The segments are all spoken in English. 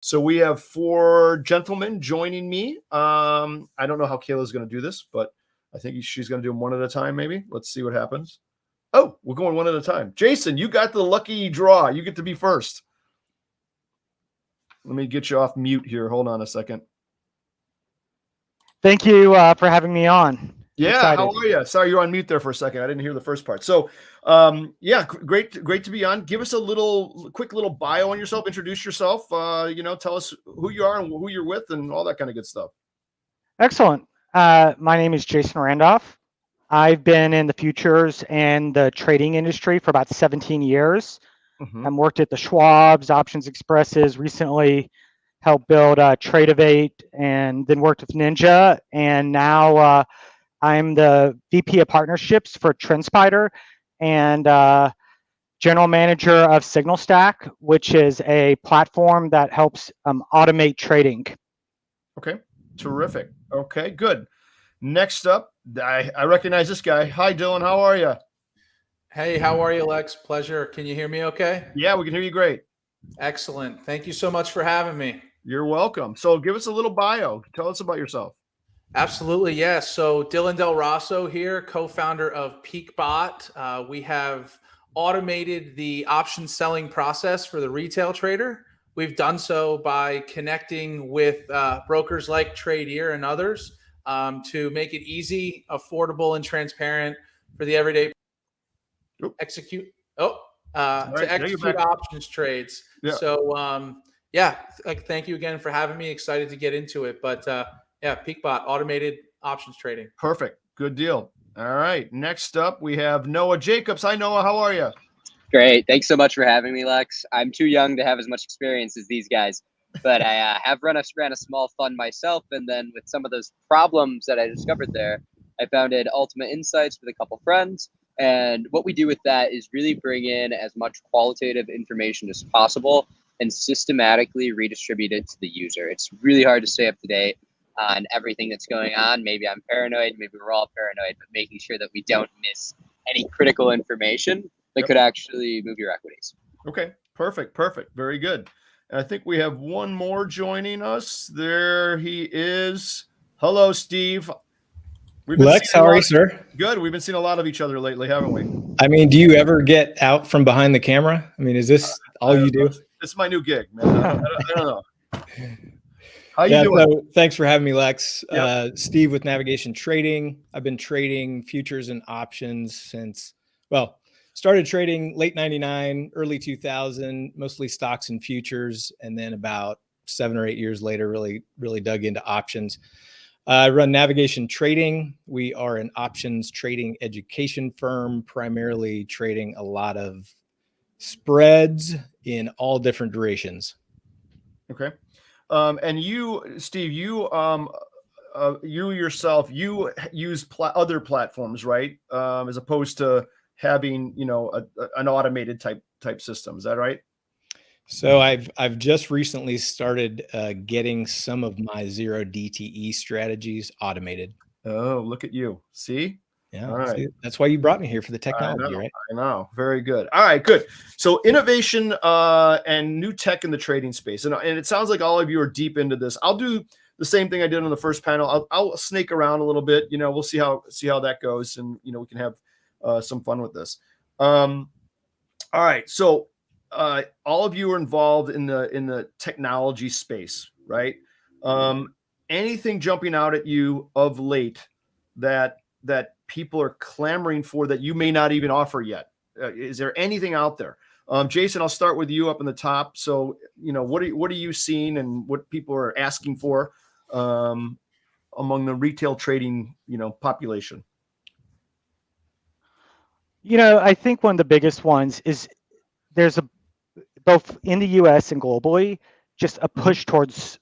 So we have 4 gentlemen joining me. I don't know how Kayla's going to do this, but I think she's going to do them one at a time, maybe. Let's see what happens. Oh, we're going one at a time. Jason, you got the lucky draw. You get to be first. Let me get you off mute here. Hold on a second. Thank you for having me on. Yeah, how are you? Sorry, you're on mute there for a second. I didn't hear the first part. So, yeah, great to be on. Give us a quick little bio on yourself. Introduce yourself. Tell us who you are and who you're with and all that kind of good stuff. Excellent. My name is Jason Randolph. I've been in the futures and the trading industry for about 17 years. I've worked at the Schwab's, Options Expresses, recently helped build Tradeovate, and then worked with Ninja, and now I'm the VP of Partnerships for TrendSpider and General Manager of SignalStack, which is a platform that helps automate trading. Okay, terrific. Okay, good. Next up, I recognize this guy. Hi, Dylan. How are you? Hey, how are you, Lex? Pleasure. Can you hear me okay? Yeah, we can hear you great. Excellent. Thank you so much for having me. You're welcome. So give us a little bio. Tell us about yourself. Absolutely, yes. So Dylan Del Rosso here, co-founder of PeakBot. We have automated the option selling process for the retail trader. We've done so by connecting with brokers like Tradier and others to make it easy, affordable, and transparent for the everyday execute options trades. Yeah. So thank you again for having me. Excited to get into it. But PeakBot, automated options trading. Perfect. Good deal. All right. Next up, we have Noah Jacobs. Hi, Noah. How are you? Great. Thanks so much for having me, Lex. I'm too young to have as much experience as these guys, but I have ran a small fund myself. And then with some of those problems that I discovered there, I founded Ultimate Insights with a couple friends. And what we do with that is really bring in as much qualitative information as possible and systematically redistribute it to the user. It's really hard to stay up to date on everything that's going on. Maybe I'm paranoid, maybe we're all paranoid, but making sure that we don't miss any critical information that could actually move your equities. Okay, perfect. Very good. And I think we have one more joining us. There he is. Hello, Steve. Lex, how are you, sir? Good. We've been seeing a lot of each other lately, haven't we? I mean, do you ever get out from behind the camera? I mean, is this all you do? It's my new gig, man. I don't know. How you doing? So thanks for having me, Lex. Yep. Steve with Navigation Trading. I've been trading futures and options since, started trading late 99, early 2000, mostly stocks and futures. And then about 7 or 8 years later, really dug into options. I run Navigation Trading. We are an options trading education firm, primarily trading a lot of spreads in all different durations. Okay. And you, Steve, you yourself, you use other platforms, right? As opposed to having, an automated type system. Is that right? So I've just recently started getting some of my 0 DTE strategies automated. Oh, look at you. See? Yeah. All right. See, that's why you brought me here, for the technology, right? I know. Very good. All right, good. So innovation and new tech in the trading space. And it sounds like all of you are deep into this. I'll do the same thing I did on the first panel. I'll snake around a little bit. We'll see how that goes. And, we can have some fun with this. All right. So all of you are involved in the technology space, right? Anything jumping out at you of late that people are clamoring for that you may not even offer yet? Is there anything out there? Jason, I'll start with you up in the top. So, what are you seeing and what people are asking for among the retail trading, population? I think one of the biggest ones is there's both in the US and globally, just a push towards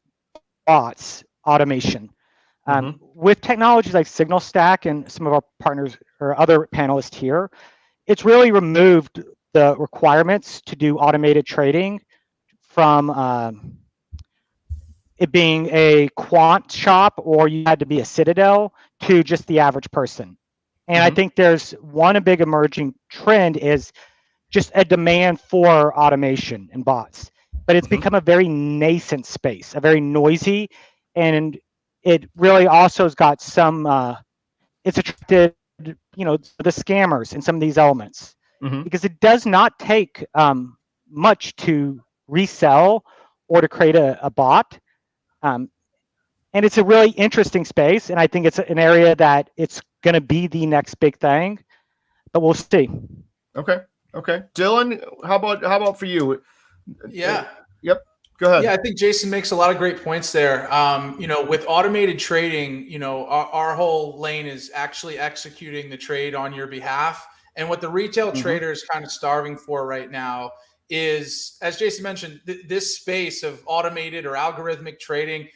bots automation. With technologies like SignalStack and some of our partners or other panelists here, it's really removed the requirements to do automated trading from it being a quant shop or you had to be a Citadel to just the average person. And I think there's a big emerging trend is just a demand for automation and bots. but it's become a very nascent space, a very noisy, and it really also has got some, it's attracted, you know, the scammers in some of these elements, because it does not take much to resell or to create a bot. And it's a really interesting space, and I think it's an area that it's going to be the next big thing, but we'll see. Okay. Dylan, how about for you? Yeah. Yep. Go ahead. Yeah, I think Jason makes a lot of great points there. You know, with automated trading, you know, our whole lane is actually executing the trade on your behalf. And what the retail trader is kind of starving for right now is, as Jason mentioned, this space of automated or algorithmic trading.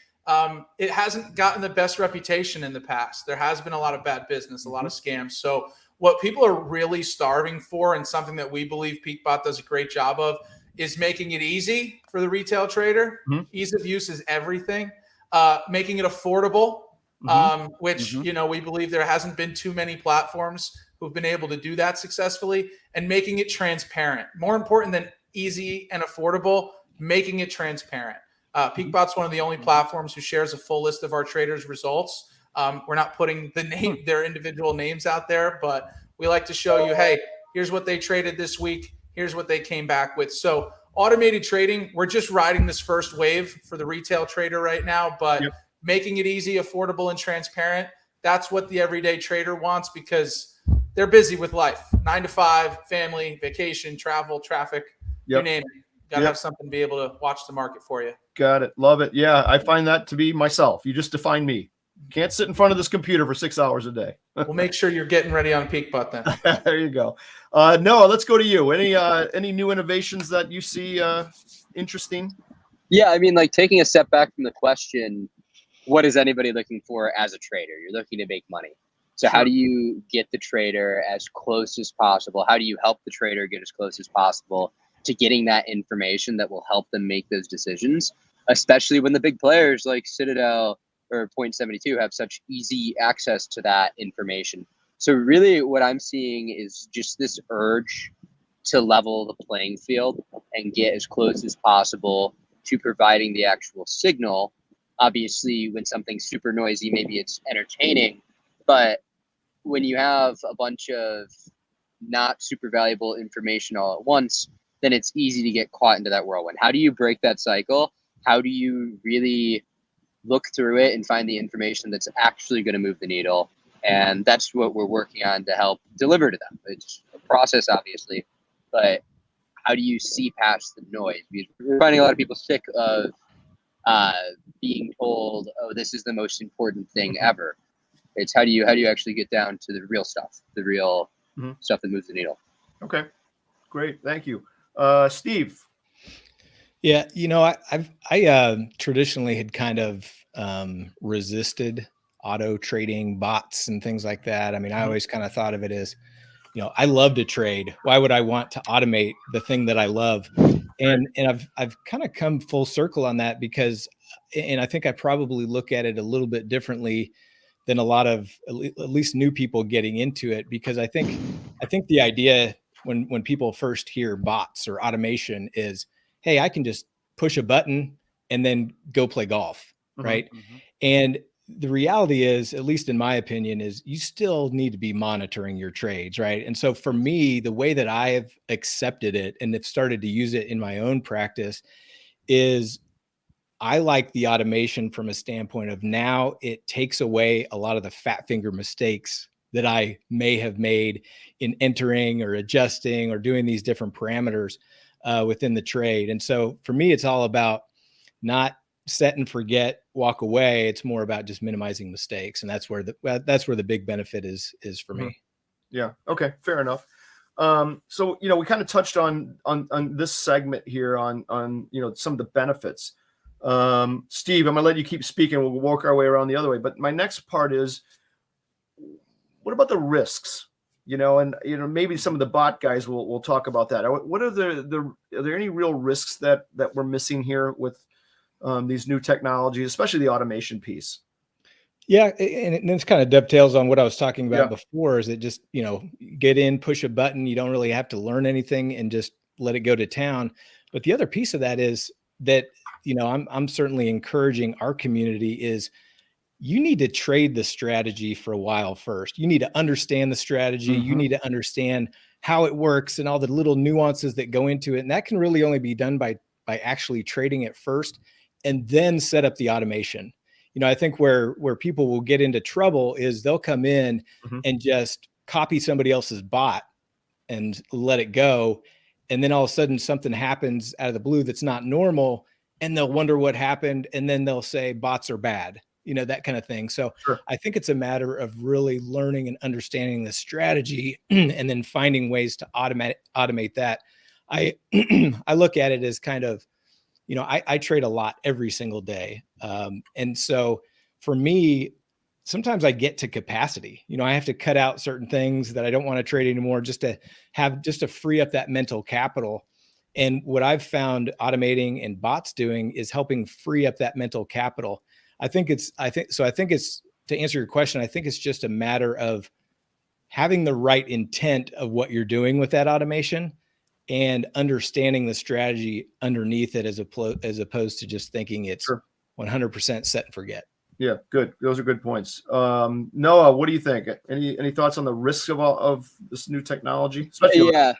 It hasn't gotten the best reputation in the past. There has been a lot of bad business, a lot of scams. So what people are really starving for, and something that we believe PeakBot does a great job of, is making it easy for the retail trader. Ease of use is everything. Making it affordable, which, you know, we believe there hasn't been too many platforms who've been able to do that successfully, and making it transparent. More important than easy and affordable, making it transparent. PeakBot's one of the only platforms who shares a full list of our traders' results. We're not putting their individual names out there, but we like to show you, hey, here's what they traded this week. Here's what they came back with. So automated trading, we're just riding this first wave for the retail trader right now, but making it easy, affordable, and transparent, that's what the everyday trader wants, because they're busy with life. 9 to 5, family, vacation, travel, traffic, you name it. Got to have something to be able to watch the market for you. Got it. Love it. Yeah, I find that to be myself. You just defined me. Can't sit in front of this computer for 6 hours a day. We'll make sure you're getting ready on PeakBot then. There you go. Noah, let's go to you. Any new innovations that you see interesting? Yeah, I mean, like, taking a step back from the question, what is anybody looking for as a trader? You're looking to make money. So how do you get the trader as close as possible? How do you help the trader get as close as possible to getting that information that will help them make those decisions, especially when the big players like Citadel or Point72 have such easy access to that information? So really what I'm seeing is just this urge to level the playing field and get as close as possible to providing the actual signal. Obviously, when something's super noisy, maybe it's entertaining, but when you have a bunch of not super valuable information all at once, then it's easy to get caught into that whirlwind. How do you break that cycle? How do you really look through it and find the information that's actually going to move the needle? And that's what we're working on to help deliver to them. It's a process, obviously, but how do you see past the noise? Because we're finding a lot of people sick of being told, oh, this is the most important thing ever. It's how do you actually get down to the real stuff, the real stuff that moves the needle. Okay, great. Thank you. Steve. Yeah, you know, I traditionally had kind of resisted auto trading bots and things like that. I mean, I always kind of thought of it as, you know, I love to trade. Why would I want to automate the thing that I love? And I've kind of come full circle on that, because, and I think I probably look at it a little bit differently than a lot of at least new people getting into it, because I think the idea when people first hear bots or automation is, hey, I can just push a button and then go play golf, right? And the reality is, at least in my opinion, is you still need to be monitoring your trades, right? And so for me, the way that I have accepted it and have started to use it in my own practice is I like the automation from a standpoint of, now it takes away a lot of the fat finger mistakes that I may have made in entering or adjusting or doing these different parameters within the trade. And so for me, it's all about not set and forget, walk away. It's more about just minimizing mistakes. And that's where the big benefit is for me. Yeah. Okay. Fair enough. So, you know, we kind of touched on this segment here on, you know, some of the benefits. Steve, I'm gonna let you keep speaking. We'll work our way around the other way. But my next part is, what about the risks? You know, and, you know, maybe some of the bot guys will talk about that. What are are there any real risks that we're missing here with these new technologies, especially the automation piece? Yeah, and this kind of dovetails on what I was talking about before, is it just, you know, get in, push a button. You don't really have to learn anything and just let it go to town. But the other piece of that is, that, I'm certainly encouraging our community is you need to trade the strategy for a while first. You need to understand the strategy. You need to understand how it works and all the little nuances that go into it. And that can really only be done by actually trading it first and then set up the automation. I think where people will get into trouble is they'll come in and just copy somebody else's bot and let it go. And then all of a sudden something happens out of the blue that's not normal, and they'll wonder what happened. And then they'll say bots are bad, that kind of thing. So I think it's a matter of really learning and understanding the strategy and then finding ways to automate that. I look at it as kind of, I trade a lot every single day. And so for me, sometimes I get to capacity. I have to cut out certain things that I don't want to trade anymore just to free up that mental capital. And what I've found automating and bots doing is helping free up that mental capital. I think it's to answer your question, I think it's just a matter of having the right intent of what you're doing with that automation and understanding the strategy underneath it as opposed to just thinking it's 100% set and forget. Yeah, good. Those are good points. Noah, what do you think? Any thoughts on the risks of this new technology? Yeah,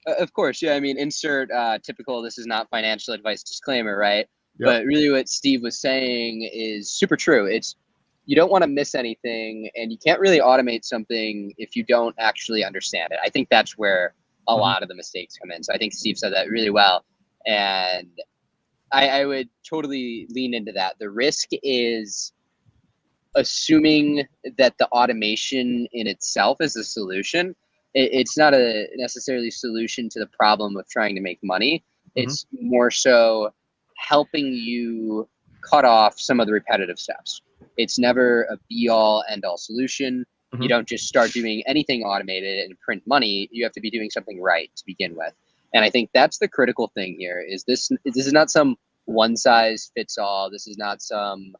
of course. Yeah, I mean, insert typical, this is not financial advice disclaimer, right? Yep. But really what Steve was saying is super true. You don't want to miss anything, and you can't really automate something if you don't actually understand it. I think that's where a lot of the mistakes come in. So I think Steve said that really well. And I would totally lean into that. The risk is assuming that the automation in itself is a solution. It's not a necessarily solution to the problem of trying to make money. It's more so helping you cut off some of the repetitive steps. It's never a be-all, end-all solution. You don't just start doing anything automated and print money. You have to be doing something right to begin with. And I think that's the critical thing here. Is this is not some one size fits all. This is not some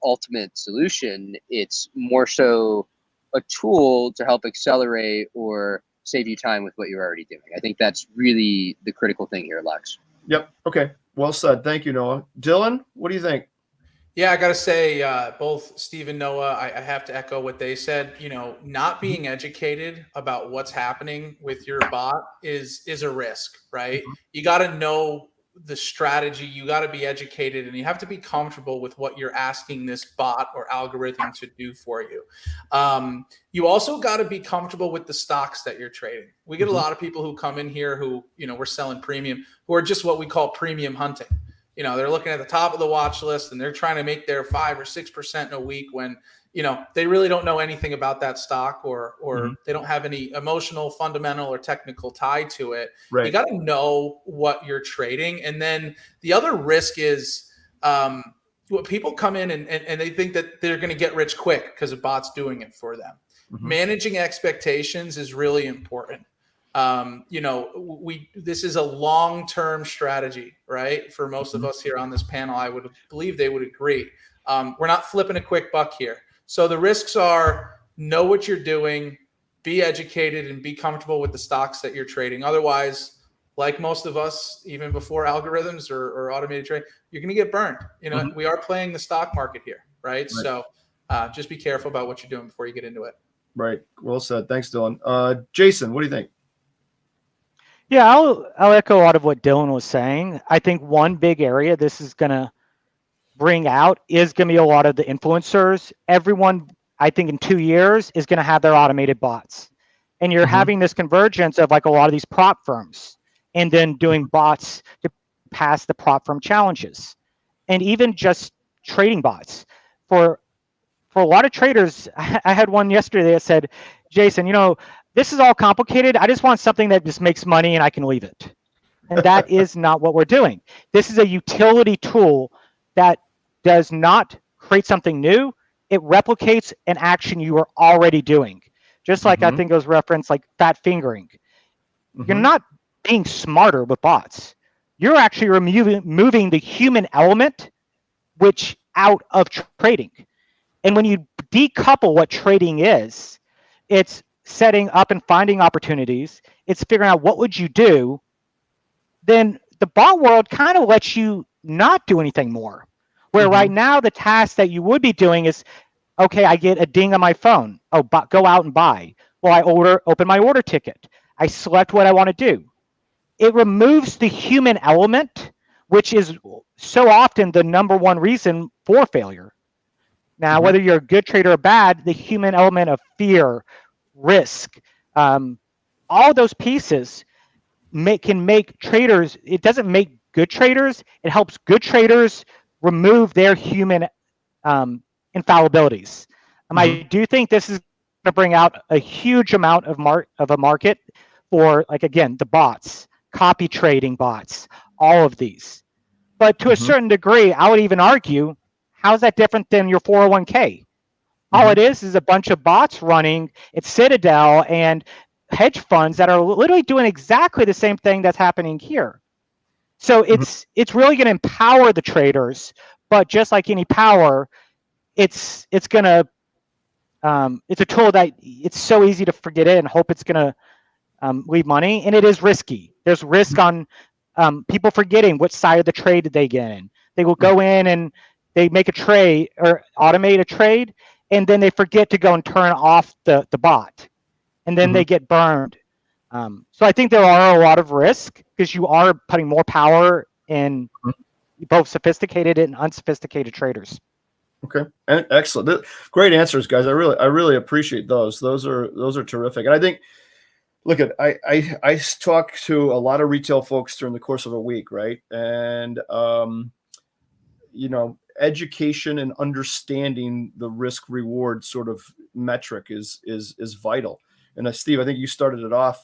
ultimate solution. It's more so a tool to help accelerate or save you time with what you're already doing. I think that's really the critical thing here, Lex. Yep. Okay. Well said. Thank you, Noah. Dylan, what do you think? Yeah, I got to say, both Steve and Noah, I have to echo what they said. Not being educated about what's happening with your bot is a risk, right? You got to know the strategy. You got to be educated, and you have to be comfortable with what you're asking this bot or algorithm to do for you. You also got to be comfortable with the stocks that you're trading. We get a lot of people who come in here who, we're selling premium, who are just what we call premium hunting. They're looking at the top of the watch list and they're trying to make their 5 or 6% in a week when, they really don't know anything about that stock or they don't have any emotional, fundamental, or technical tie to it. Right. You got to know what you're trading. And then the other risk is what people come in and they think that they're going to get rich quick because a bot's doing it for them. Managing expectations is really important. This is a long-term strategy, right? For most of us here on this panel, I would believe they would agree. We're not flipping a quick buck here. So the risks are know what you're doing, be educated, and be comfortable with the stocks that you're trading. Otherwise, like most of us, even before algorithms or automated trade, you're going to get burned. We are playing the stock market here, right? So just be careful about what you're doing before you get into it. Right. Well said. Thanks, Dylan. Jason, what do you think? Yeah, I'll echo a lot of what Dylan was saying. I think one big area this is going to bring out is going to be a lot of the influencers. Everyone, I think in 2 years, is going to have their automated bots. And you're having this convergence of like a lot of these prop firms and then doing bots to pass the prop firm challenges. And even just trading bots. For a lot of traders, I had one yesterday that said, Jason, this is all complicated. I just want something that just makes money and I can leave it. And that is not what we're doing. This is a utility tool that does not create something new. It replicates an action you are already doing. Just like I think it was referenced like fat fingering. You're not being smarter with bots. You're actually removing the human element which out of trading. And when you decouple what trading is, it's setting up and finding opportunities. It's figuring out what would you do. Then the bot world kind of lets you not do anything more. Where right now the task that you would be doing is, okay, I get a ding on my phone. Oh, go out and buy. Well, I open my order ticket. I select what I want to do. It removes the human element, which is so often the number one reason for failure. Now, whether you're a good trader or bad, the human element of fear, risk, all those pieces can make traders, it doesn't make good traders, it helps good traders remove their human infallibilities. I do think this is going to bring out a huge amount of a market for, like, again, the bots, copy trading bots, all of these. But to a certain degree, I would even argue, how's that different than your 401k? All it is a bunch of bots running at Citadel and hedge funds that are literally doing exactly the same thing that's happening here. So it's really going to empower the traders, but just like any power, it's going to it's a tool that it's so easy to forget it and hope it's going to leave money, and it is risky. There's risk on people forgetting which side of the trade did they get in. They will go in and they make a trade or automate a trade, and then they forget to go and turn off the bot, and then they get burned. So I think there are a lot of risk because you are putting more power in both sophisticated and unsophisticated traders. Okay, excellent, great answers, guys. I really appreciate those. Those are terrific, and I think. Look at I talk to a lot of retail folks during the course of a week, right? And education and understanding the risk reward sort of metric is vital. And Steve, I think you started it off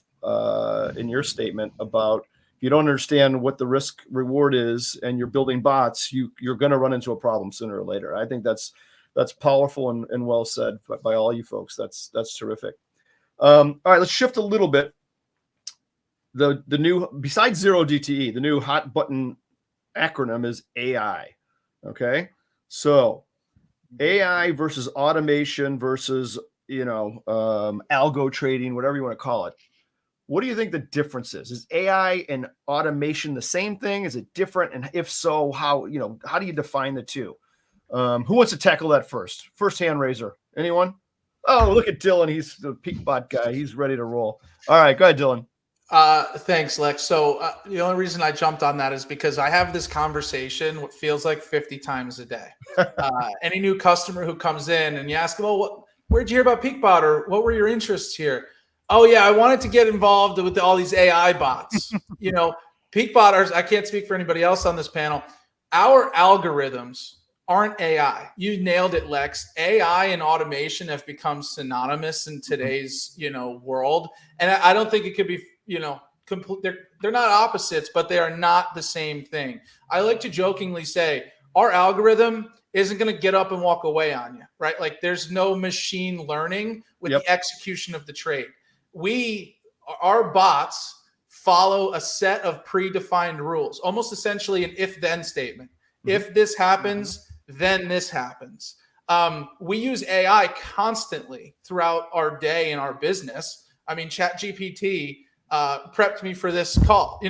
in your statement about if you don't understand what the risk reward is and you're building bots, you're going to run into a problem sooner or later. I think that's powerful and well said by all you folks. That's terrific. All right, let's shift a little bit. The new, besides 0DTE, the new hot button acronym is AI. Okay, so AI versus automation versus algo trading, whatever you want to call it. What do you think the difference is? Is AI and automation the same thing? Is it different? And if so, how do you define the two? Who wants to tackle that first? First hand raiser. Anyone? Oh, look at Dylan. He's the PeakBot guy. He's ready to roll. All right, go ahead, Dylan. Thanks, Lex. So the only reason I jumped on that is because I have this conversation what feels like 50 times a day. Any new customer who comes in and you ask them, well, where'd you hear about PeakBot, or what were your interests here? Oh, yeah, I wanted to get involved with all these AI bots. PeakBotters, I can't speak for anybody else on this panel. Our algorithms aren't AI. You nailed it, Lex. AI and automation have become synonymous in today's, world. And I don't think it could be, complete. They're not opposites, but they are not the same thing. I like to jokingly say our algorithm isn't going to get up and walk away on you, right? Like there's no machine learning with the execution of the trade. Our bots follow a set of predefined rules, almost essentially an if-then statement. If this happens, then this happens. We use AI constantly throughout our day in our business. I mean, ChatGPT prepped me for this call,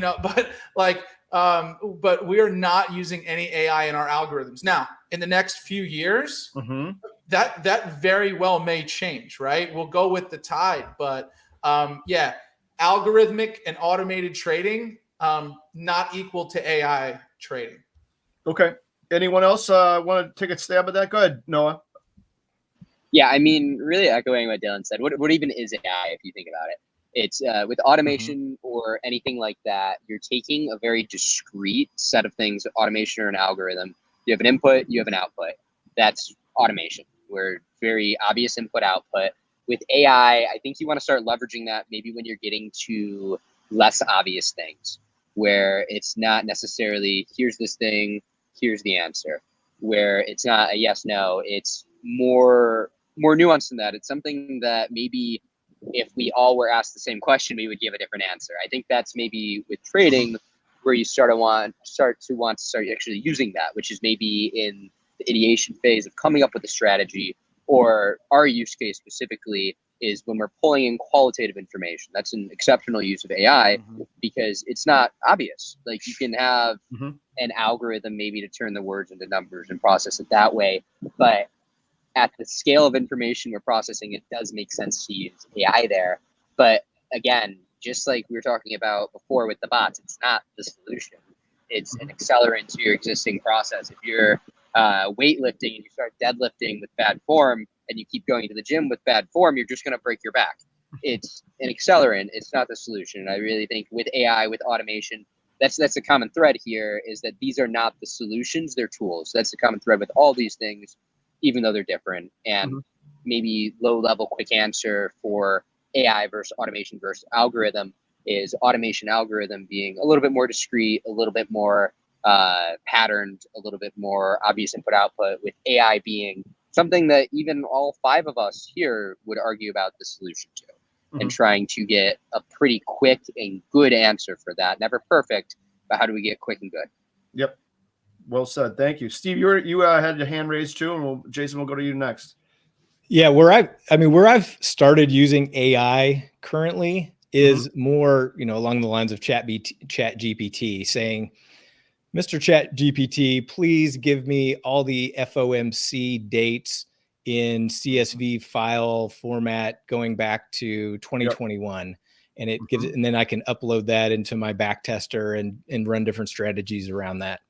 but we are not using any AI in our algorithms. Now, in the next few years, that very well may change, right? We'll go with the tide, but algorithmic and automated trading, not equal to AI trading. Okay. Anyone else want to take a stab at that? Go ahead, Noah. Yeah, I mean, really echoing what Dylan said. What even is AI if you think about it? It's with automation or anything like that, you're taking a very discrete set of things, automation or an algorithm. You have an input, you have an output. That's automation. We're very obvious input output. With AI, I think you want to start leveraging that maybe when you're getting to less obvious things, where it's not necessarily here's this thing, here's the answer, where it's not a yes, no, it's more nuanced than that. It's something that maybe if we all were asked the same question, we would give a different answer. I think that's maybe with trading where you start to actually using that, which is maybe in the ideation phase of coming up with a strategy, or our use case specifically, is when we're pulling in qualitative information. That's an exceptional use of AI because it's not obvious. Like you can have an algorithm maybe to turn the words into numbers and process it that way. But at the scale of information we're processing, it does make sense to use AI there. But again, just like we were talking about before with the bots, it's not the solution. It's an accelerant to your existing process. If you're weightlifting and you start deadlifting with bad form and you keep going to the gym with bad form, you're just going to break your back. It's an accelerant. It's not the solution. And I really think with AI, with automation, that's a common thread here, is that these are not the solutions, they're tools. That's the common thread with all these things, even though they're different. And maybe low level quick answer for AI versus automation versus algorithm is automation algorithm being a little bit more discrete, a little bit more patterned, a little bit more obvious input output, with AI being something that even all 5 of us here would argue about the solution to, and trying to get a pretty quick and good answer for that. Never perfect, but how do we get quick and good? Yep. Well said. Thank you. Steve, you had your hand raised too, and Jason, we'll go to you next. Yeah, where I've started using AI currently is more, along the lines of Chat GPT, saying, Mr. Chat GPT, please give me all the FOMC dates in CSV file format going back to 2021. And it gives it, and then I can upload that into my back tester and run different strategies around that.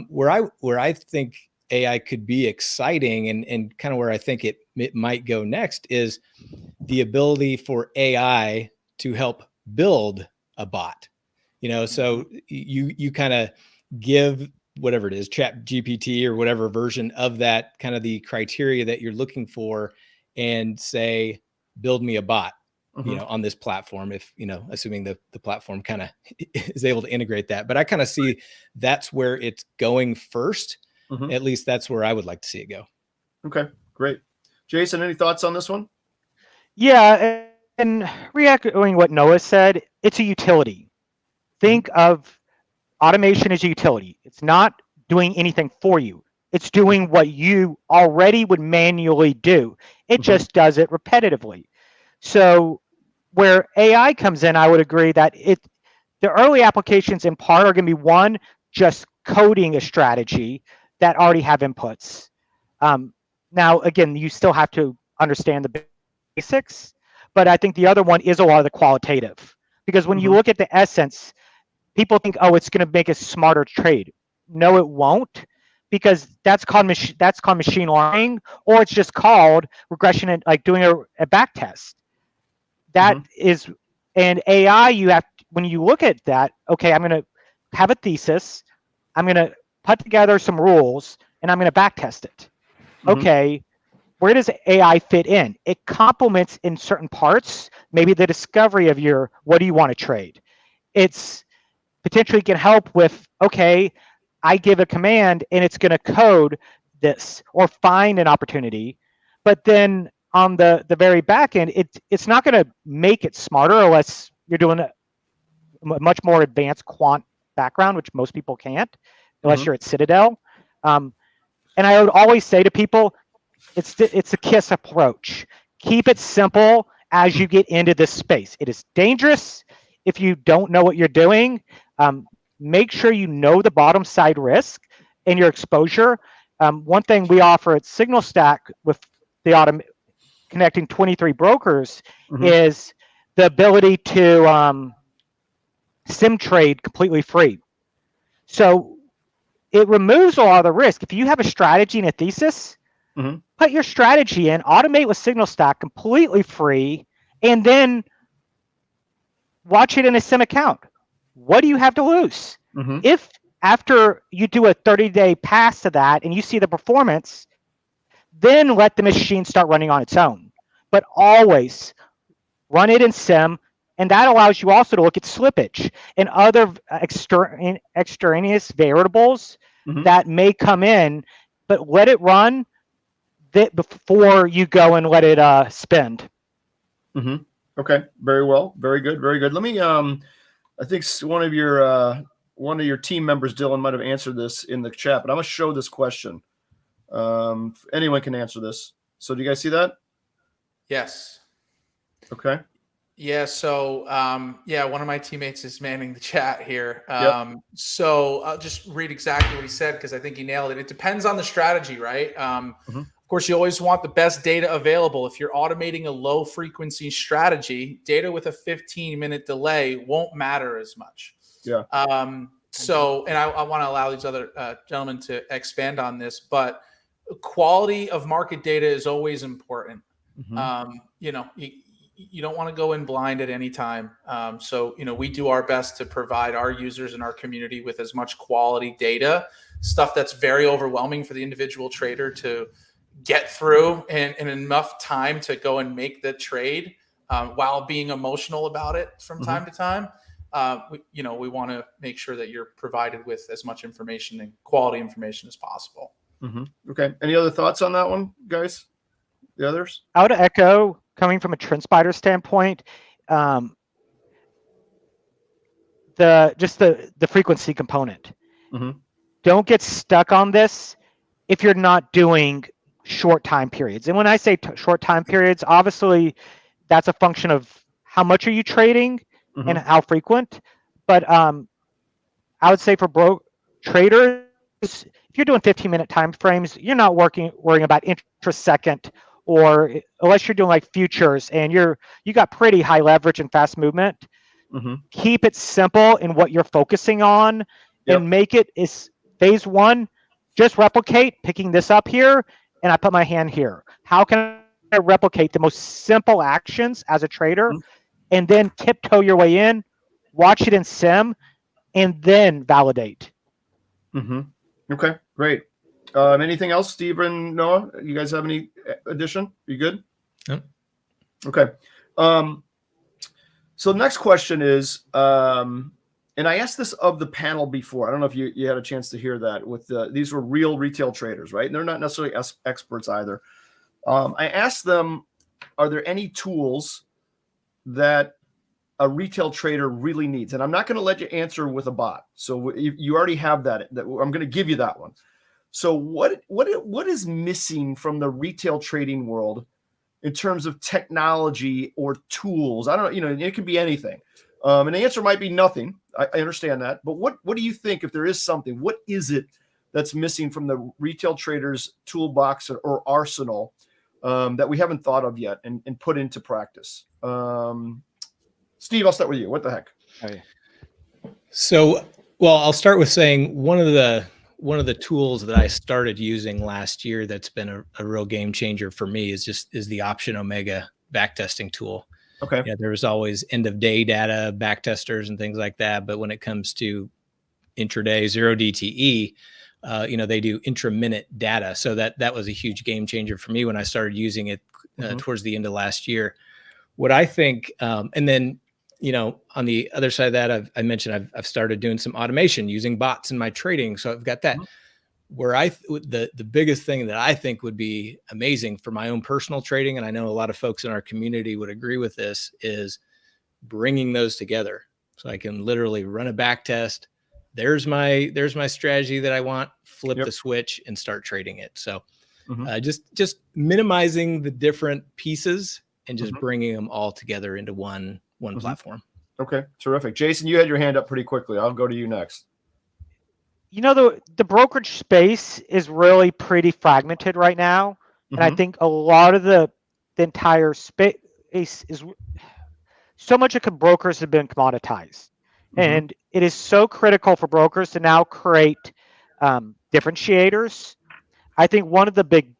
Where I think AI could be exciting and kind of where I think it might go next is the ability for AI to help build a bot. So you kind of give whatever it is, Chat GPT or whatever version of that, kind of the criteria that you're looking for, and say, build me a bot, on this platform, if, assuming the platform kind of is able to integrate that. But I kind of see that's where it's going first. At least that's where I would like to see it go. Okay, great. Jason, any thoughts on this one? Yeah, and re-echoing what Noah said, it's a utility. Think of automation as a utility. It's not doing anything for you. It's doing what you already would manually do. It just does it repetitively. So where AI comes in, I would agree that the early applications in part are going to be, one, just coding a strategy that already have inputs. Now, again, you still have to understand the basics, but I think the other one is a lot of the qualitative. Because when you look at the essence, people think, oh, it's going to make a smarter trade. No, it won't, because that's called machine learning, or it's just called regression and like doing a back test. That is, and AI, you have, when you look at that, okay, I'm going to have a thesis, I'm going to put together some rules, and I'm going to back test it. Okay, where does AI fit in? It complements in certain parts, maybe the discovery of what do you want to trade? It's potentially can help with, okay, I give a command and it's going to code this or find an opportunity. But then on the very back end, it's not going to make it smarter unless you're doing a much more advanced quant background, which most people can't, unless you're at Citadel. And I would always say to people, it's a KISS approach. Keep it simple as you get into this space. It is dangerous if you don't know what you're doing. Make sure you know the bottom side risk and your exposure. One thing we offer at Signal Stack with the connecting 23 brokers is the ability to sim trade completely free. So it removes a lot of the risk. If you have a strategy and a thesis, put your strategy in, automate with Signal Stack completely free, and then watch it in a sim account. What do you have to lose? If after you do a 30-day pass to that and you see the performance, then let the machine start running on its own. But always run it in sim, and that allows you also to look at slippage and other extraneous variables that may come in, but let it run before you go and let it spend. Okay, very well, very good, very good. Let me I think one of your team members, Dylan, might have answered this in the chat, but I'm gonna show this question. Anyone can answer this. So do you guys see that? Yes. Okay. Yeah. So, one of my teammates is manning the chat here. Yep. So I'll just read exactly what he said because I think he nailed it. It depends on the strategy, right? Of course, you always want the best data available. If you're automating a low frequency strategy, data with a 15-minute delay won't matter as much. Yeah. So, and I want to allow these other gentlemen to expand on this, but quality of market data is always important. You don't want to go in blind at any time. So, we do our best to provide our users and our community with as much quality data, stuff that's very overwhelming for the individual trader to get through and enough time to go and make the trade while being emotional about it from time to time. We want to make sure that you're provided with as much information and quality information as possible. Okay. Any other thoughts on that one, guys? The others? I would echo, coming from a TrendSpider standpoint, the frequency component. Don't get stuck on this if you're not doing short time periods. And when I say short time periods, obviously that's a function of how much are you trading and how frequent. But I would say for traders, if you're doing 15-minute time frames, you're not worrying about intrasecond, or unless you're doing like futures and you got pretty high leverage and fast movement. Keep it simple in what you're focusing on and make it is phase one. Just replicate picking this up here, and I put my hand here. How can I replicate the most simple actions as a trader, and then tiptoe your way in, watch it in sim, and then validate. Okay, great. Anything else, Steve and Noah? You guys have any addition? You good? Yep. Okay. So the next question is, and I asked this of the panel before. I don't know if you had a chance to hear that. These were real retail traders, right? And they're not necessarily experts either. I asked them, are there any tools that a retail trader really needs? And I'm not going to let you answer with a bot. So you already have that. I'm going to give you that one. So what is missing from the retail trading world in terms of technology or tools? I don't know. It could be anything. And the answer might be nothing. I understand that. But what do you think, if there is something, what is it that's missing from the retail trader's toolbox or arsenal that we haven't thought of yet and put into practice? Steve, I'll start with you. What the heck? Okay. So, well, I'll start with saying one of the tools that I started using last year that's been a real game changer for me is the Option Omega backtesting tool. Okay. Yeah, there was always end of day data, backtesters and things like that. But when it comes to intraday 0 DTE, they do intra-minute data. So that was a huge game changer for me when I started using it towards the end of last year. What I think, and then, on the other side of that, I mentioned I've started doing some automation using bots in my trading. So I've got that. Where the biggest thing that I think would be amazing for my own personal trading, and I know a lot of folks in our community would agree with this, is bringing those together. So I can literally run a back test. There's my strategy that I want, flip the switch and start trading it. So just minimizing the different pieces and just bringing them all together into one platform. Okay, terrific. Jason, you had your hand up pretty quickly. I'll go to you next. The brokerage space is really pretty fragmented right now. And I think a lot of the entire space is so much of brokers have been commoditized. And it is so critical for brokers to now create differentiators. I think one of the big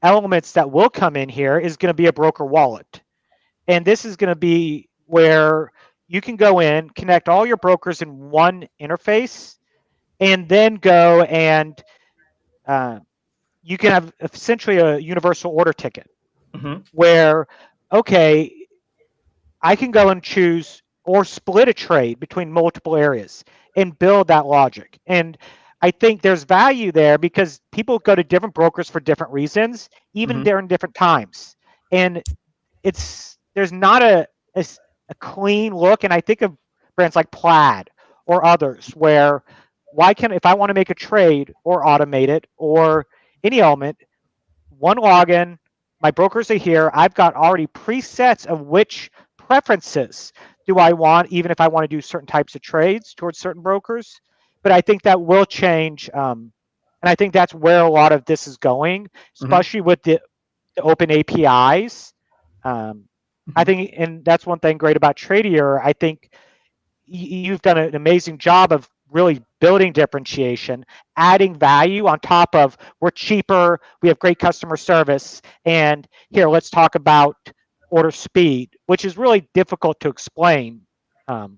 elements that will come in here is going to be a broker wallet. And this is going to be where you can go in, connect all your brokers in one interface, and then go and you can have essentially a universal order ticket where, okay, I can go and choose or split a trade between multiple areas and build that logic. And I think there's value there because people go to different brokers for different reasons, even during different times. And there's not a clean look. And I think of brands like Plaid or others where if I want to make a trade or automate it or any element, one login, my brokers are here. I've got already presets of which preferences do I want, even if I want to do certain types of trades towards certain brokers. But I think that will change. And I think that's where a lot of this is going, especially with the open APIs. I think, and that's one thing great about Tradier. I think you've done an amazing job of really building differentiation, adding value on top of we're cheaper, we have great customer service, and here, let's talk about order speed, which is really difficult to explain. But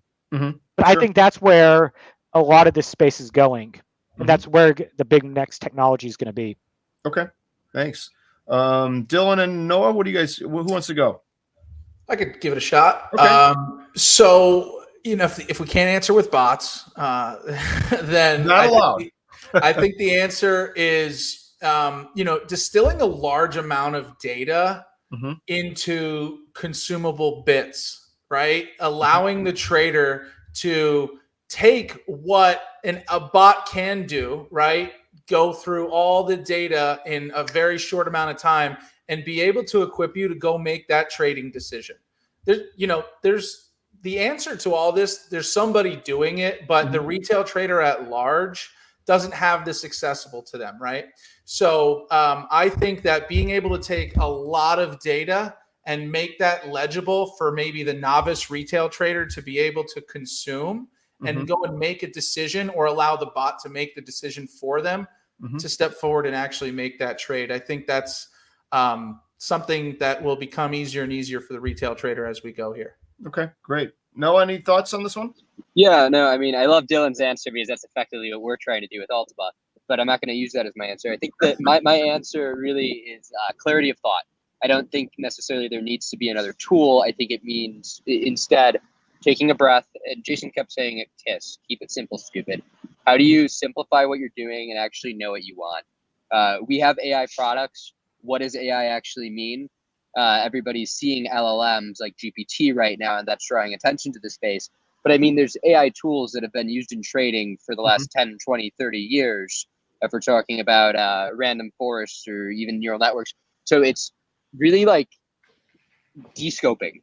I think that's where a lot of this space is going, and that's where the big next technology is going to be. Okay, thanks. Dylan and Noah, what do you guys, who wants to go? I could give it a shot. Okay. So, if we can't answer with bots, then Not allowed. I think the answer is, distilling a large amount of data into consumable bits, right? Allowing the trader to take what a bot can do, right? Go through all the data in a very short amount of time and be able to equip you to go make that trading decision. There's the answer to all this. There's somebody doing it, but the retail trader at large doesn't have this accessible to them, right? So I think that being able to take a lot of data and make that legible for maybe the novice retail trader to be able to consume and go and make a decision, or allow the bot to make the decision for them to step forward and actually make that trade. I think that's something that will become easier and easier for the retail trader as we go here. Okay, great. Noah, any thoughts on this one? Yeah, no, I mean, I love Dylan's answer because that's effectively what we're trying to do with Altabot, but I'm not going to use that as my answer. I think that my answer really is clarity of thought. I don't think necessarily there needs to be another tool. I think it means instead taking a breath, and Jason kept saying it, KISS, keep it simple, stupid. How do you simplify what you're doing and actually know what you want? We have AI products. What does AI actually mean? Everybody's seeing LLMs like GPT right now, and that's drawing attention to the space. But I mean, there's AI tools that have been used in trading for the last 10, 20, 30 years, if we're talking about random forests or even neural networks. So it's really like descoping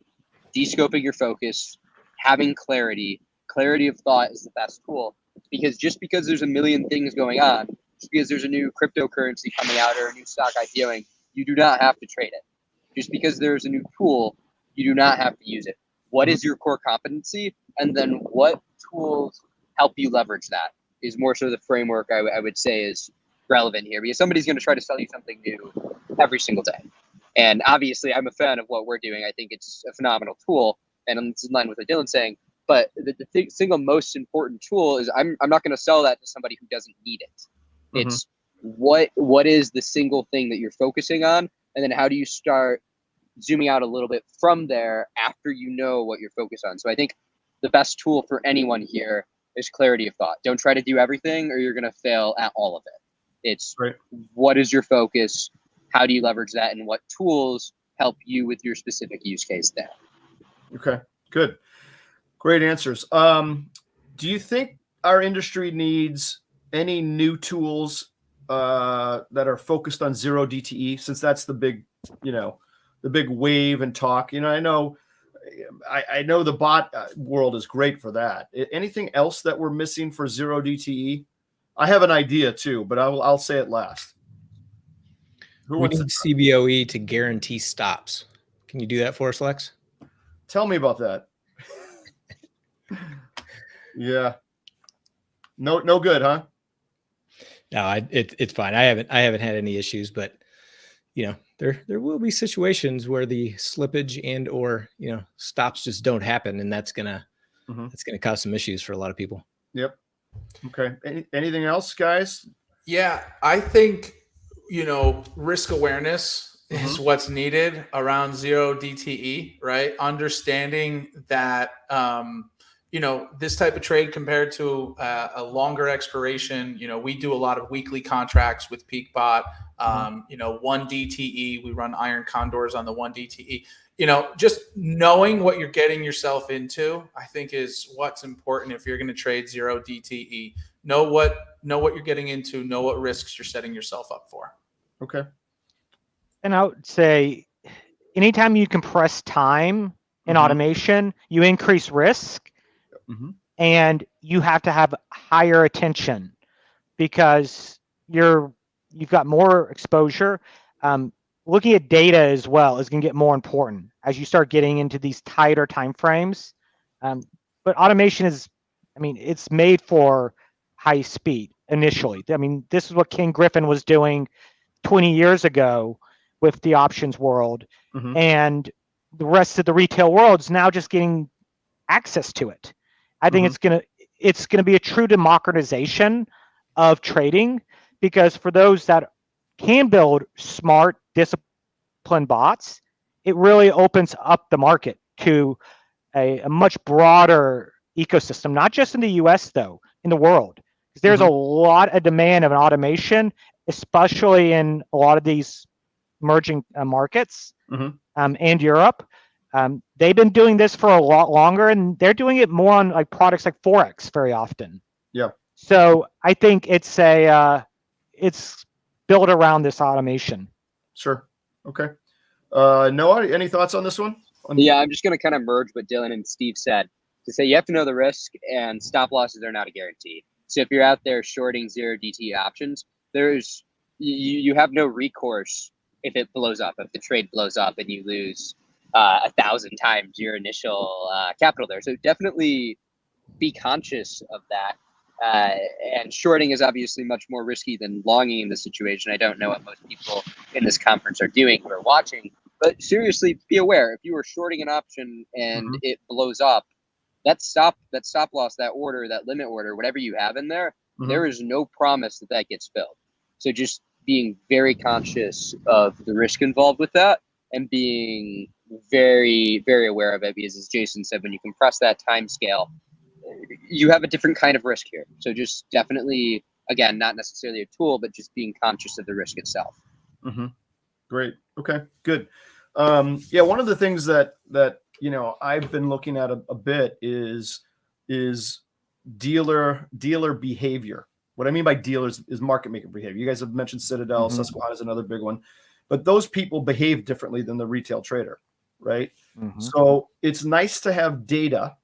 your focus, having clarity of thought is the best tool, because just because there's a million things going on, just because there's a new cryptocurrency coming out or a new stock IPOing, you do not have to trade it. Just because there's a new tool, you do not have to use it. What is your core competency? And then what tools help you leverage that is more so the framework I would say is relevant here, because somebody's going to try to sell you something new every single day. And obviously, I'm a fan of what we're doing. I think it's a phenomenal tool, and it's in line with what Dylan's saying. But the single most important tool is I'm not going to sell that to somebody who doesn't need it. It's what is the single thing that you're focusing on, and then how do you start zooming out a little bit from there after you know what you're focused on. So I think the best tool for anyone here is clarity of thought. Don't try to do everything or you're going to fail at all of it. It's what is your focus? How do you leverage that? And what tools help you with your specific use case there? Okay, good. Great answers. Do you think our industry needs any new tools that are focused on zero DTE, since that's the big, the big wave and talk? I know the bot world is great for that. Anything else that we're missing for zero DTE? I have an idea too, but I'll say it last. We need Cboe to guarantee stops. Can you do that for us, Lex? Tell me about that. Yeah. No good, huh? No, it's fine. I haven't had any issues, but there will be situations where the slippage and or stops just don't happen, and that's gonna cause some issues for a lot of people. Yep. Okay. Anything else, guys? Yeah, I think risk awareness is what's needed around zero DTE, right? Understanding that this type of trade compared to a longer expiration, we do a lot of weekly contracts with PeakBot. 1 DTE, we run iron condors on the 1 DTE. Just knowing what you're getting yourself into, I think is what's important if you're going to trade zero DTE. Know what you're getting into, know what risks you're setting yourself up for. Okay. And I would say anytime you compress time in Mhm. automation, you increase risk, Mhm. and you have to have higher attention because you've got more exposure. Looking at data as well is going to get more important as you start getting into these tighter time frames. But automation is, I mean, it's made for high speed initially. I mean, this is what King Griffin was doing 20 years ago with the options world, Mhm. and the rest of the retail world is now just getting access to it. I think Mhm. it's gonna be a true democratization of trading, because for those that can build smart, disciplined bots, it really opens up the market to a much broader ecosystem, not just in the US though, in the world. Because there's a Mhm. lot of demand of an automation, especially in a lot of these emerging markets, Mhm. and Europe. They've been doing this for a lot longer, and they're doing it more on like products like Forex very often. Yeah. So I think it's built around this automation. Sure. Okay. Noah, any thoughts on this one? Yeah, I'm just going to kind of merge what Dylan and Steve said to say you have to know the risk, and stop losses are not a guarantee. So if you're out there shorting 0DTE options, you have no recourse if it blows up, if the trade blows up and you lose 1,000 times your initial capital there. So definitely be conscious of that. And shorting is obviously much more risky than longing in this situation. I don't know what most people in this conference are doing who are watching, but seriously, be aware if you are shorting an option and Mhm. it blows up, that stop loss, that order, that limit order, whatever you have in there, Mhm. there is no promise that that gets filled. So just being very conscious of the risk involved with that, and being very, very aware of it, because as Jason said, when you compress that time scale, you have a different kind of risk here. So just definitely, again, not necessarily a tool, but just being conscious of the risk itself. Mhm. Great. Okay. Good. Yeah. One of the things that I've been looking at a bit is dealer behavior. What I mean by dealers is market maker behavior. You guys have mentioned Citadel, Mhm. Susquehanna is another big one, but those people behave differently than the retail trader, right? Mhm. So it's nice to have data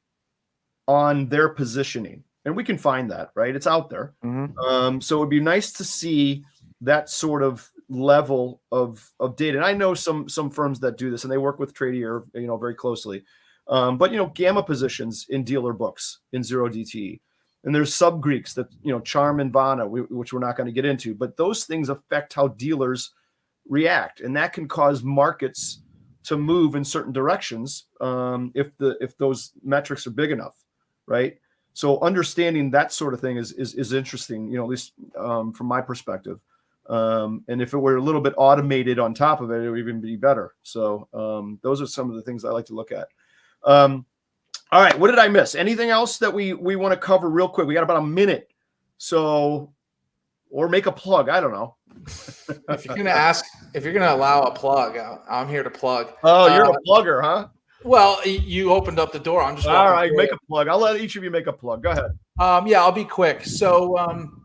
on their positioning, and we can find that, right? It's out there. Mhm. So it'd be nice to see that sort of level of data. And I know some firms that do this, and they work with Tradier, very closely. But gamma positions in dealer books in 0DTE, and there's sub Greeks that Charm and Vana, which we're not going to get into, but those things affect how dealers react, and that can cause markets to move in certain directions if those metrics are big enough, right? So understanding that sort of thing is interesting, at least from my perspective. And if it were a little bit automated on top of it, it would even be better. So those are some of the things I like to look at. All right, what did I miss? Anything else that we want to cover real quick? We got about a minute, so or make a plug. I don't know. If you're gonna allow a plug, I'm here to plug. Oh, you're a plugger, huh? Well, you opened up the door. I'm just All walking right, through make it. a plug. I'll let each of you make a plug. Go ahead. Yeah, I'll be quick. So,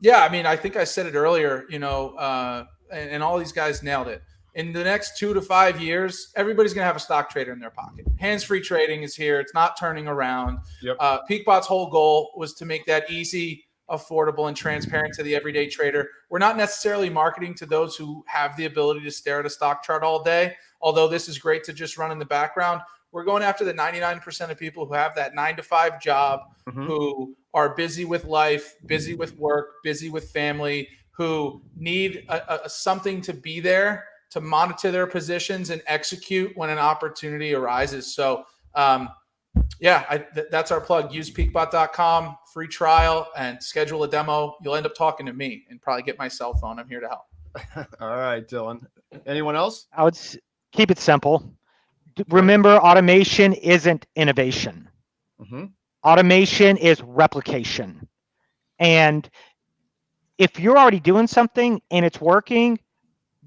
yeah, I mean, I think I said it earlier, and all these guys nailed it. In the next 2 to 5 years, everybody's going to have a stock trader in their pocket. Hands-free trading is here. It's not turning around. Yep. PeakBot's whole goal was to make that easy, affordable, and transparent to the everyday trader. We're not necessarily marketing to those who have the ability to stare at a stock chart all day, although this is great to just run in the background. We're going after the 99% of people who have that 9-to-5 job, Mhm. who are busy with life, busy with work, busy with family, who need something to be there to monitor their positions and execute when an opportunity arises. So, that's our plug. Use peakbot.com, free trial, and schedule a demo. You'll end up talking to me and probably get my cell phone. I'm here to help. All right, Dylan. Anyone else? I would keep it simple. Okay. Remember, automation isn't innovation. Mm-hmm. Automation is replication. And if you're already doing something and it's working,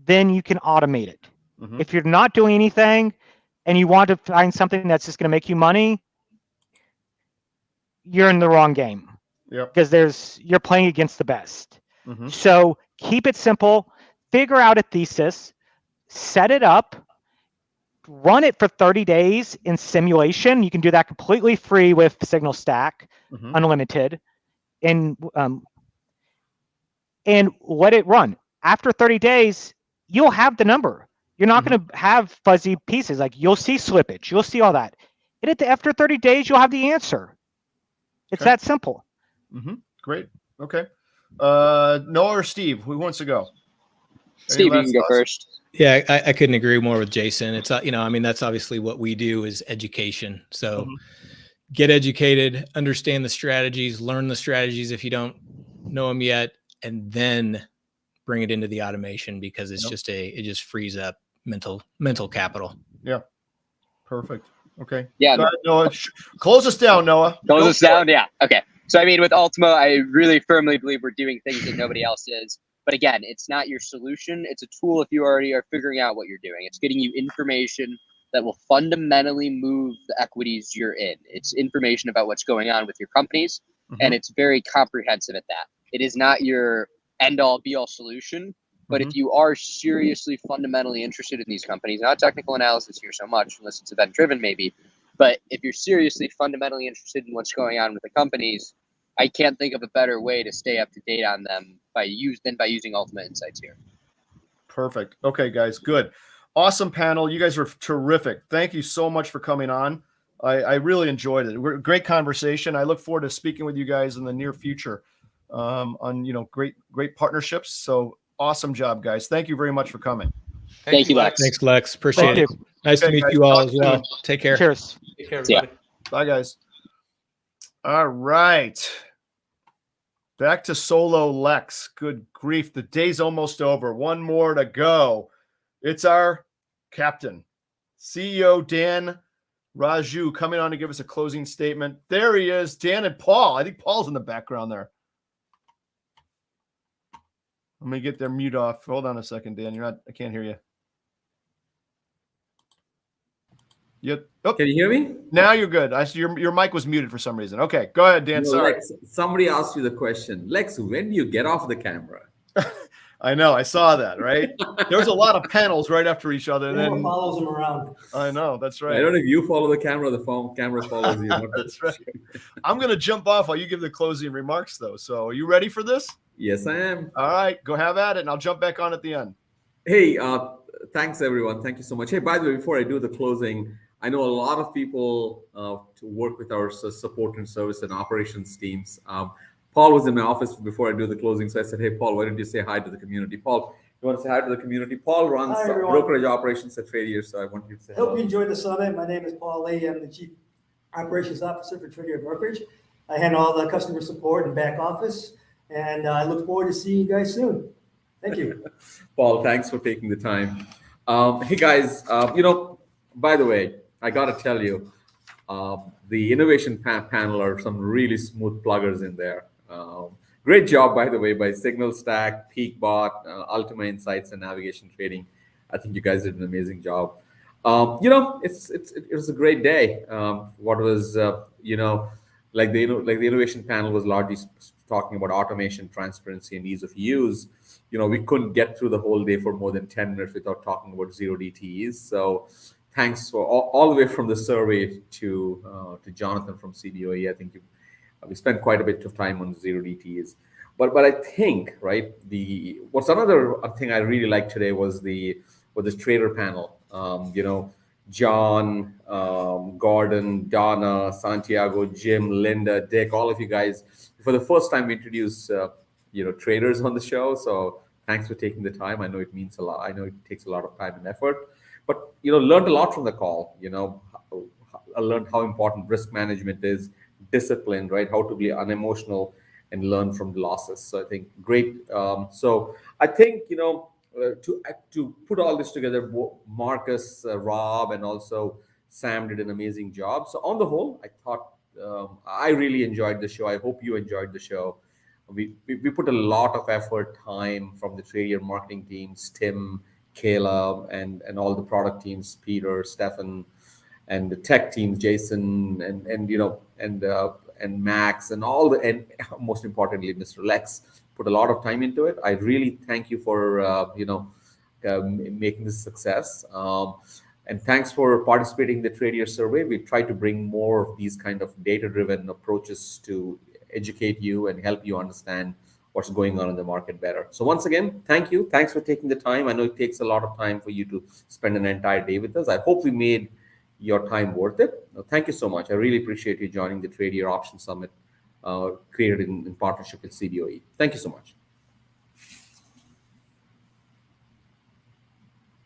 then you can automate it. Mm-hmm. If you're not doing anything and you want to find something that's just going to make you money, you're in the wrong game. Yep. Because you're playing against the best. Mm-hmm. So keep it simple, figure out a thesis, set it up, run it for 30 days in simulation. You can do that completely free with Signal Stack, unlimited, and let it run. After 30 days, you'll have the number. You're not going to have fuzzy pieces. Like, you'll see slippage, you'll see all that. And after 30 days, you'll have the answer. It's that simple. Great. Okay. Noah or Steve, who wants to go? Steve, you can go first. Yeah, I couldn't agree more with Jason. It's, you know, I mean, that's obviously what we do is education. So get educated, understand the strategies, learn the strategies if you don't know them yet, and then bring it into the automation, because it's it just frees up mental capital. Yeah. Perfect. Okay. Yeah. Go ahead, Noah. Close us down, Noah. Close us down. Yeah. Okay. So, I mean, with Ultimo, I really firmly believe we're doing things that nobody else is. But again, it's not your solution. It's a tool if you already are figuring out what you're doing. It's getting you information that will fundamentally move the equities you're in. It's information about what's going on with your companies, and it's very comprehensive at that. It is not your end-all, be-all solution, but if you are seriously fundamentally interested in these companies, not technical analysis here so much, unless it's event-driven maybe, but if you're seriously fundamentally interested in what's going on with the companies, I can't think of a better way to stay up to date on them than by using Ultimate Insights here. Perfect. Okay, guys, good. Awesome panel. You guys were terrific. Thank you so much for coming on. I really enjoyed it. We're a great conversation. I look forward to speaking with you guys in the near future on, you know, great partnerships. So awesome job, guys. Thank you very much for coming. Thank you, Lex. Thanks, Lex. Appreciate it. Nice to meet guys, you all talk as well. soon. Take care. Cheers. Take care, everybody. Bye, guys. All right. Back to solo Lex. Good grief. The day's almost over. One more to go. It's our captain, CEO Dan Raju, coming on to give us a closing statement. There he is, Dan and Paul. I think Paul's in the background there. Let me get their mute off. Hold on a second, Dan. I can't hear you. Oh, can you hear me? Now you're good. I see your mic was muted for some reason. Okay, go ahead, Dan. Sorry. Lex, somebody asked you the question. Lex, when do you get off the camera? I know. I saw that, right? There was a lot of panels right after each other. Then follows him around. I know. That's right. I don't know if you follow the camera, the camera follows you. That's right. I'm going to jump off while you give the closing remarks, though. So are you ready for this? Yes, I am. All right. Go have at it, and I'll jump back on at the end. Hey, thanks, everyone. Thank you so much. Hey, by the way, before I do the closing, I know a lot of people to work with our support and service and operations teams. Paul was in my office before I do the closing, so I said, hey, Paul, why don't you say hi to the community? Paul, you want to say hi to the community? Paul runs brokerage operations at Tradier, so I want you to say hello. Hope you enjoyed the summit. My name is Paul Lee. I'm the Chief Operations Officer for Tradier Brokerage. I handle all the customer support and back office, and I look forward to seeing you guys soon. Thank you. Paul, thanks for taking the time. Hey, guys, by the way, I got to tell you, the innovation panel are some really smooth pluggers in there. Great job, by the way, by Signal Stack, PeakBot, Ultima Insights, and Navigation Trading. I think you guys did an amazing job. It was a great day. What was like the innovation panel was largely talking about automation, transparency, and ease of use. We couldn't get through the whole day for more than 10 minutes without talking about zero DTEs. So thanks for all the way from the survey to Jonathan from Cboe. I think we spent quite a bit of time on zero DTEs. But I think, right, what's another thing I really liked today was the trader panel. John, Gordon, Donna, Santiago, Jim, Linda, Dick, all of you guys. For the first time, we introduced traders on the show. So thanks for taking the time. I know it means a lot. I know it takes a lot of time and effort. But learned a lot from the call. I learned how important risk management is, discipline, right? How to be unemotional and learn from losses. So I think great. So I think to put all this together, Marcus, Rob, and also Sam did an amazing job. So on the whole, I thought I really enjoyed the show. I hope you enjoyed the show. We put a lot of effort, time from the Tradier marketing teams, Tim, Kayla, and all the product teams, Peter, Stefan, and the tech teams, Jason, and Max, and and most importantly, Mr. Lex, put a lot of time into it. I really thank you for making this success. And thanks for participating in the Tradier survey. We try to bring more of these kind of data-driven approaches to educate you and help you understand what's going on in the market better. So once again, thank you. Thanks for taking the time. I know it takes a lot of time for you to spend an entire day with us. I hope we made your time worth it. Thank you so much. I really appreciate you joining the Tradier Option Summit created in partnership with Cboe. Thank you so much.